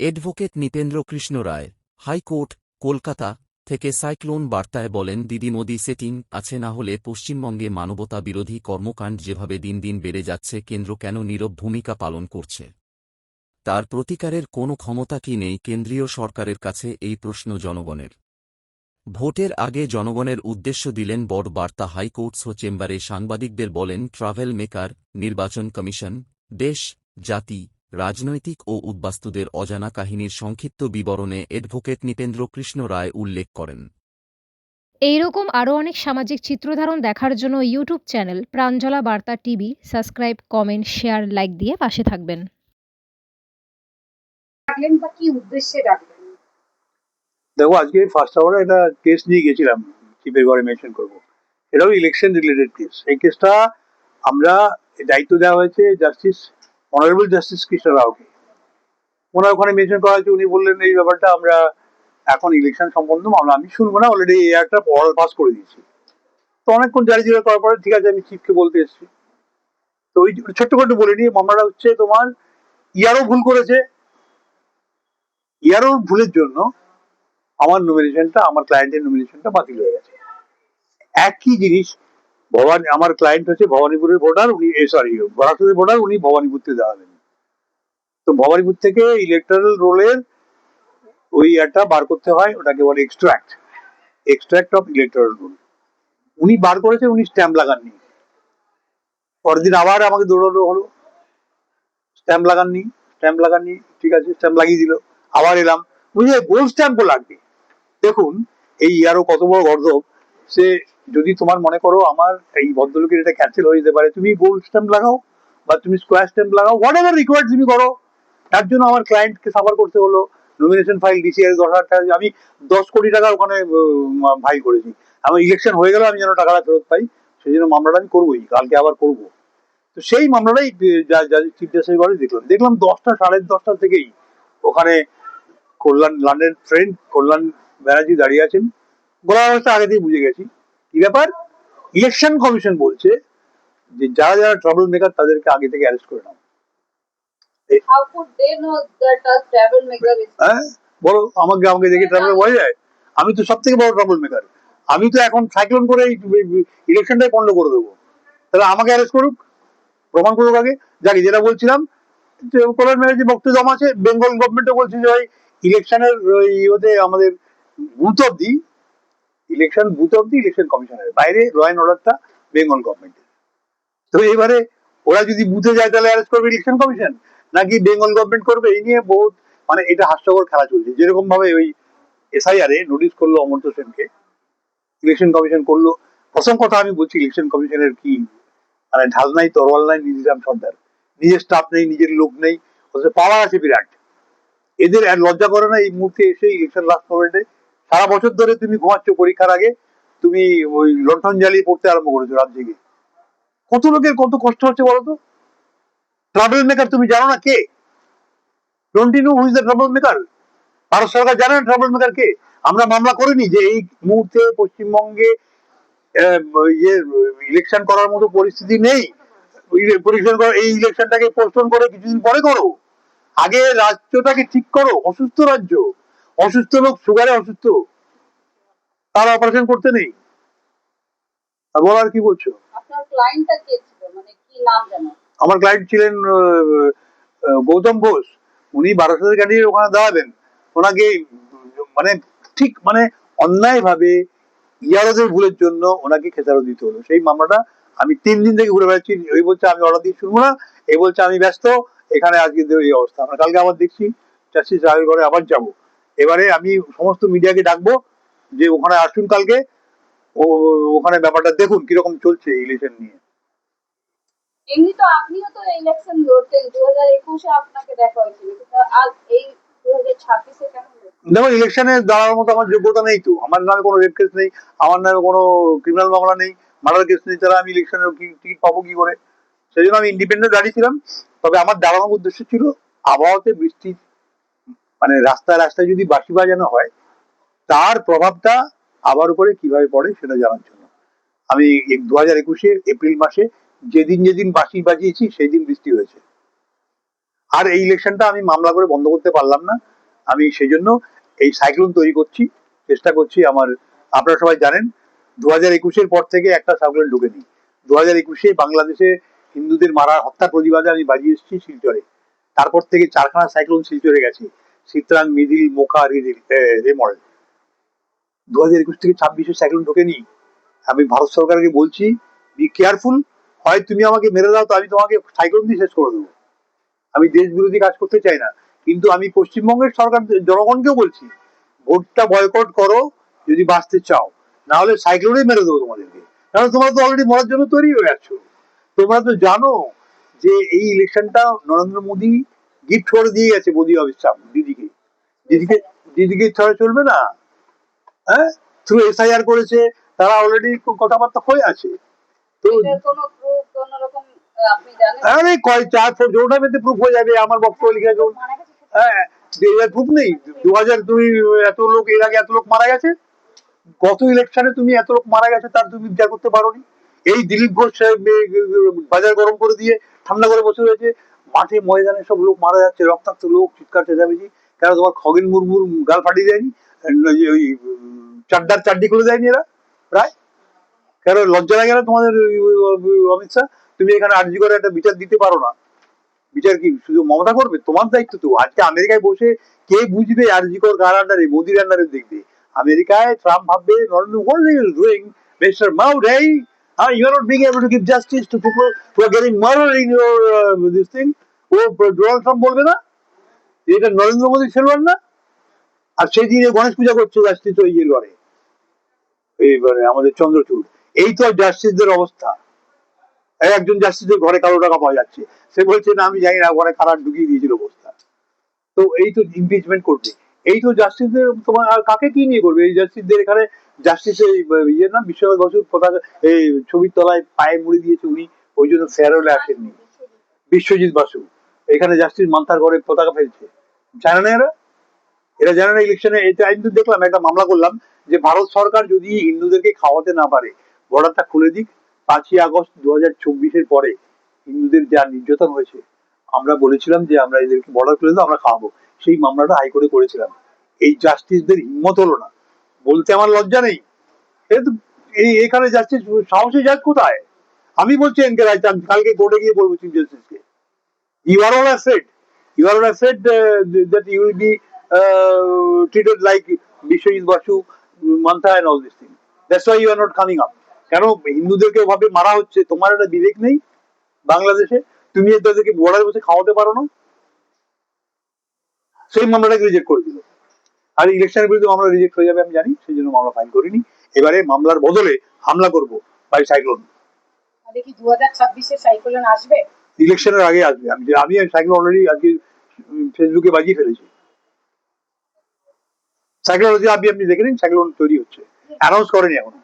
Advocate Nripendra Krishna রায়, high court, Kolkata থেকে cyclone বার্তায় বলেন দিদি মোদি সেটিং আছে, না হলে পশ্চিমবঙ্গে মানবতা বিরোধী কর্মকাণ্ড যেভাবে দিন দিন বেড়ে যাচ্ছে কেন্দ্র কেন নীরব ভূমিকা পালন করছে? তার প্রতিকারের কোনো ক্ষমতা কি নেই কেন্দ্রীয় সরকারের কাছে, এই প্রশ্ন জনগণের। ভোটের আগে জনগণের উদ্দেশ্য দিলেন বড় বার্তা হাইকোর্টস চেম্বারে সাংবাদিকদের বলেন ট্রাভেল মেকার, নির্বাচন কমিশন, দেশ, জাতি, রাজনৈতিক ও উদ্বাস্তুদের অজানা কাহিনীর সংক্ষিপ্ত বিবরণে অ্যাডভোকেট নৃপেন্দ্র কৃষ্ণ রায় উল্লেখ করেন। এইরকম আরও অনেক সামাজিক চিত্রধারণ দেখার জন্য ইউটিউব চ্যানেল প্রাঞ্জলা বার্তা TV subscribe, comment, share, like দিয়ে পাশে থাকবেন। ডাকলেন বা কি উদ্দেশ্যে ডাকলেন? দেখো, আজকে ফার্স্ট আওয়ারে একটা কেস নিয়ে গেছিলাম, চিফের ঘরে মেনশন করবো। এটাও ইলেকশন রিলেটেড কেস। এই কেসটা আমরা দায়িত্ব দেওয়া হয়েছে জাস্টিস, অনারেবল জাস্টিস কৃষ্ণ রাওকে। ওনার ওখানে মেনশন করা হয়েছে, উনি বললেন এই ব্যাপারটা আমরা এখন ইলেকশন সম্বন্ধ মামলা আমি শুনবো না, অলরেডি এই একটা অর্ডার পাস করে দিয়েছি। তো অনেকক্ষণ জারি জিরা করার পরে ঠিক আছে আমি চিফকে বলতে এসেছি। তো ওই ছোট্ট করে বলে নিয়ে মামলাটা হচ্ছে তোমার ইয়ারও ভুল করেছে, ইয়ারও ভুলের জন্য আমার নমিনেশনটা, আমার ক্লায়েন্টের নমিনেশনটা বাতিল হয়ে গেছে। একই জিনিস, আমার ক্লায়েন্ট হচ্ছে ভবানীপুরের ভোটার, উনি সরি বরাকপুরের ভোটার, উনি ভবানীপুর থেকে দাঁড়াবেন। তো ভবানীপুর থেকে ইলেকট্রাল রোলের ওই একটা বার করতে হয়, ওটাকে বলে এক্সট্রাক্ট অফ ইলেকট্রাল রোল। উনি বার করেছে, উনি স্ট্যাম্প লাগাননি। পরের দিন আবার আমাকে দৌড়ানো হলো, স্ট্যাম্প লাগাননি, ঠিক আছে স্ট্যাম্প লাগিয়ে দিল। আবার এলাম, বুঝলে গোল্ড স্ট্যাম্পও লাগবে। দেখুন এই আরো কত বড় গর্ধব সে। যদি তোমার মনে করো আমার এই ভদ্রলোকের এটা ক্যান্সেল হয়ে যেতে পারে, তুমি গোল্ড স্ট্যাম্প লাগাও বা তুমি স্কোয়ার স্ট্যাম্প লাগাও, হোয়াট এভার রিকোয়ার্ড তুমি করো। তার জন্য আমার ক্লায়েন্টকে সাফার করতে হলো। নমিনেশন ফাইল ডিসিআর 10,000 টাকা, আমি 10 কোটি টাকা ওখানে ফাইল করেছি। আমার ইলেকশন হয়ে গেল, আমি যেন টাকাটা ফেরত পাই, সেই জন্য মামলাটা আমি করবোই, কালকে আবার করবো। তো সেই মামলাটাই চিফ জাস্টিস ঘরে দেখলাম 10টা, 10:30 থেকেই ওখানে লন্ডন ফ্রেন্ড কল্যাণ ব্যানার্জি দাঁড়িয়ে আছেন। বলা অবস্থা আগে থেকে বুঝে গেছি কি ব্যাপার। ইলেকশন কমিশন বলছে যে যারা যারা ট্রাবল মেকার তাদেরকে আগে থেকে অ্যারেস্ট করে নাও। How could they know that a troublemaker is? হ্যাঁ বলো, আমাকে দেখে ট্রাবল বলা যায়? আমি তো সব থেকে বড় ট্রাবল মেকার। আমি তো এখন সাইক্লোন করে ইলেকশনটাই পণ্ড করে দেবো। তাহলে আমাকে অ্যারেস্ট করুক, প্রমাণ করুক আগে। যাকে যেটা বলছিলাম, কল্যাণ ব্যানার্জি বক্তব্য জমা আছে, বেঙ্গল গভর্নমেন্টও বলছে যে ভাই ইলেকশনের ইয়েতে আমাদের বুথ অব্দি ইলেকশন কমিশনের বাইরে ল অ্যান্ড অর্ডারটা বেঙ্গল গভর্নমেন্টের। তো এবারে ওরা যদি বুথে যায় তাহলে অ্যারেস্ট করবে ইলেকশন কমিশন নাকি বেঙ্গল গভর্নমেন্ট করবে? এই নিয়ে বহুত মানে এটা হাস্যকর খেলা চলছে। যেরকম ভাবে ওই এসআইআর এ নোটিশ করলো অমর্ত্য সেনকে, ইলেকশন কমিশন করলো। প্রথম কথা আমি বলছি, ইলেকশন কমিশনের কি মানে ঢাল নাই, তরোয়াল নাই, নিধিরাম সর্দার, নিজের স্টাফ নেই, নিজের লোক নেই, পাওয়ার আছে বিরাট। এদের আর লজ্জা করে না এই মুহূর্তে এসে ইলেকশন লাস্ট মোমেন্টে? সারা বছর ধরে তুমি ঘুমাচ্ছ, পরীক্ষার আগে তুমি ওই লণ্ঠন জ্বালিয়ে পড়তে আরম্ভ করেছো রাত জেগে। কত লোকের কত কষ্ট হচ্ছে বলতো। ট্রাভেল মেকার তুমি জানো না কে? Don't you know who is the travel maker? Bharat সরকার জানে না ট্রাভেল মেকার কে? আমরা মামলা করিনি যে এই মুহূর্তে পশ্চিমবঙ্গে ইলেকশন করার মতো পরিস্থিতি নেই, এই ইলেকশনটাকে পোস্টপোন করে কিছুদিন পরে করো। আগে রাজ্যটাকে ঠিক করো। অসুস্থ রাজ্য, অসুস্থ লোক, সুগারে অসুস্থ, তার অপারেশন করতে নেই। বলার কি বলছো? আপনার ক্লায়েন্টটা কে ছিল, মানে কি নাম জানো? আমার ক্লায়েন্ট ছিলেন গৌতম ঘোষ। উনি বারাসাতের ক্যান্ডিডেট, ওখানে দাঁড়াবেন। ওনাকে মানে ঠিক মানে অন্যায় ভাবে ইয়ারদের ভুলের জন্য ওনাকে খেসারত দিতে হলো। সেই মামলাটা আমি 3 দিন থেকে ঘুরে বেড়াচ্ছি। ওই বলছে আমি অর্ডার দিয়ে শুনবো না, এই বলছে আমি ব্যস্ত, এখানে আজকে এই অবস্থা। আমরা কালকে আবার দেখছি জাস্টিস রায়ের ঘরে আবার যাব। এবারে আমি সমস্ত মিডিয়াকে ডাকবো যে ওখানে আসুন কালকে, ওখানে ব্যাপারটা দেখুন কিরকম চলছে ইলেকশন নিয়ে। এমনি তো আপনিও তো ইলেকশন লড়তেন, 2021-এ আপনাকে দেখা হয়েছিল, কিন্তু আজ এই 2026-এ কেন? দেখো, ইলেকশনে দাঁড়ানোর মতো আমার যোগ্যতা নেই তো। আমার নামে কোনো রেপ কেস নেই, আমার নামে কোনো ক্রিমিনাল মামলা নেই, মার্ডার কেস নেই, তাহলে আমি ইলেকশনে টিকিট পাবো কি করে? সেই জন্য আমি ইন্ডিপেন্ডেন্ট দাঁড়িয়েছিলাম। তবে আমার দাঁড়ানোর উদ্দেশ্য ছিল আবহাওয়াতে বৃষ্টি, মানে রাস্তায় রাস্তায় যদি বাঁশি বাজানো হয় তার প্রভাবটা আবার উপরে কিভাবে পড়ে সেটা জানার জন্য। আমি 2021-এ এপ্রিল মাসে যেদিন যেদিন বাঁশি বাজিয়েছি সেই দিন বৃষ্টি হয়েছে। আর এই ইলেকশনটা আমি মামলা করে বন্ধ করতে পারলাম না, আমি সেই জন্য এই সাইক্লোন তৈরি করছি, চেষ্টা করছি। আপনারা সবাই জানেন 2021-এর পর থেকে একটা সাইক্লোন ঢুকেনি। 2021-এ বাংলাদেশে হিন্দুদের হত্যার প্রতিবাদে আমি বাজিয়ে এসেছি শিলচরে। তারপর থেকে 4খানা সাইক্লোন শিলচরে গেছে, চিত্রাং, মিদিল, মোকা, রেমল। 2021 থেকে 26-এ সাইক্লোন ঢোকেনি। আমি ভারত সরকারকে বলছি, বি কেয়ারফুল, হয় তুমি আমাকে মেরে দাও, তো আমি তোমাকে সাইক্লোন দিয়ে শেষ করে দেবো। আমি দেশ বিরোধী কাজ করতে চাই না, কিন্তু আমি পশ্চিমবঙ্গের সরকার জনগণকেও বলছি, ভোটটা বয়কট করো যদি বাঁচতে চাও, না হলে সাইক্লোনেই মেরে দেবো তোমাদেরকে। কারণ তোমরা তো অলরেডি মরার জন্য তৈরি হয়ে আছো। তোমরা তো জানো যে এই ইলেকশনটা নরেন্দ্র মোদী গিফট করে দিয়ে গেছে মোদী অমিত শাহ দিদিকে। দিদিকে ছাড়া চলবে না। হ্যাঁ, থ্রু এসআইআর করেছে, তারা অলরেডি কথাবার্তা হয়ে আছে। তো এটার কোনো প্রুফ কোনো রকম আপনি জানেন? আরে কয় 4 জোরটা পেতে প্রুফ হয়ে যাবে। আমার বক্তব্য লিখে দেবো। হ্যাঁ, প্রুফ নেই? 2000 তুমি এত লোক, এর আগে এত লোক মারা গেছে, গত ইলেকশনে তুমি এত লোক মারা গেছে, তার তুমি বিচার করতে পারোনি। এই দিলীপ ঘোষ বাজার গরম করে দিয়ে ঠান্ডা করে বসে রয়েছে, মাঠে ময়দানে সব লোক মারা যাচ্ছে, রক্তাক্ত লোক, চিৎকার চেঁচামেচি। কেন তোমার খগেন মুর্মুর গাল ফাটিয়ে দেয়নি? ওই চাড্ডার চাড্ডি খুলে দেয়নি এরা প্রায়? কেন লজ্জা লাগে না তোমাদের অমিত শাহ? তুমি এখানে আরজি করে একটা বিচার দিতে পারো না? বিচার কি শুধু মমতা করবে? তোমার দায়িত্ব তো। আজকে আমেরিকায় বসে কে বুঝবে আরজি কর কার আন্ডারে? মোদির আন্ডারে দেখবে। আমেরিকায় ট্রাম্প ভাববে Narendra what are you doing, Mr. Modi? You are not being able to give justice to people who are getting murdered in your this thing. ও ডোনাল্ড ট্রাম্প বলবে না এটা নরেন্দ্র মোদী ফেলবেন না? আর সেই দিনে গণেশ পূজা করছে জাস্টিস ওই ইয়ে ঘরে, এইবারে আমাদের চন্দ্রচূড়। এই তো জাস্টিসদের অবস্থা। একজন জাস্টিসের ঘরে কালো টাকা পাওয়া যাচ্ছে, সে বলছে না আমি জানি না, ঘরে কারা ঢুকিয়ে দিয়েছিল বস্তা। তো এই তো ইমপিচমেন্ট করবে, এই তো জাস্টিসদের। তোমার আর কাকে কি নিয়ে করবে এই জাস্টিসদের? এখানে জাস্টিসের ইয়ে না, বিশ্বনাথ বসুর পতাকা এই ছবির তলায় পায়ে মুড়ে দিয়েছে উনি, ওই জন্য ফেরোলে আসেননি। বিশ্বজিৎ বাসু এখানে জাস্টিস মান্থার ঘরে পতাকা ফেলছে, জানে না এরা? এরা জানে না ইলেকশনে? এটা আমি তো দেখলাম, একটা মামলা করলাম যে ভারত সরকার যদি হিন্দুদেরকে খাওয়াতে না পারে, বর্ডারটা খুলে দিক। 5ই আগস্ট 2024-এর পরে হিন্দুদের যা নির্যাতন হয়েছে, আমরা বলেছিলাম যে আমরা এদেরকে বর্ডার খুলে দাও, আমরা খাওয়াবো। সেই মামলাটা হাইকোর্টে করেছিলাম। এই জাস্টিসদের হিম্মত হলো না, বলতে আমার লজ্জা নেই। এখানে জাস্টিস সাহসী জাজ কোথায়? আমি বলছি এনকে রায়, কালকে কোর্টে গিয়ে বলবো chief জাস্টিসকে, you are all afraid. You are all afraid that you will be treated like Bishwajit Basu, Mantha and all these things. That's why you are not coming up. কেন হিন্দুদেরকে ওভাবে মারা হচ্ছে? তোমার একটা বিবেক নেই বাংলাদেশে? তুমি তাদেরকে বর্ডারে বসে খাওয়াতে পারো না? সেই মামলাটাকে রিজেক্ট করে দিল। আর ইলেকশনের বিরুদ্ধে মামলা রিজেক্ট হয়ে যাবে আমি জানি, সেই জন্য মামলা ফাইল করিনি। এবারে মামলার বদলে হামলা করবো বাই সাইক্লোন। তাহলে কি 2026-এ সাইক্লোন আসবে? ইলেকশনের আগে আসবে। আমি সাইক্লোন অলরেডি আজকে ফেসবুকে বাজিয়ে ফেলেছি। সাইক্লোন আপনি দেখে নিন, সাইক্লোন তৈরি হচ্ছে, অ্যানাউন্স করেনি এখনো।